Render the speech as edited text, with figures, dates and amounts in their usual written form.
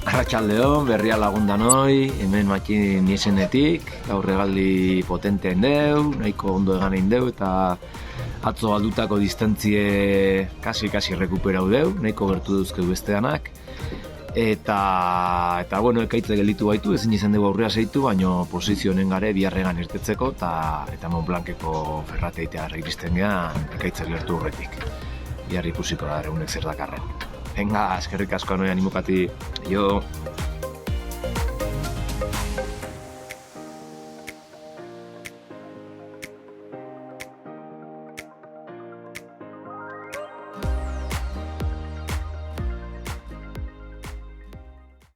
Arratsaldeon, berria lagundanoi, hemen makin niesenetik, gaur egaldi potentean deu, nahiko ondo egan egin deu, eta atzo galdutako distantzie kasi rekuperau deu, nahiko gertu duzkeu besteanak. Eta bueno, ekaitze gelditu baitu, ezin izan dugu aurrea zeitu, baino posizionen gare biharregan irtetzeko, eta Mont Blanceko ferrateitea iristen gehan ekaitze gertu horretik. Bihar ikusiko da egunek zer dakarren. Venga, eskerrik asko anoia animukati, jo.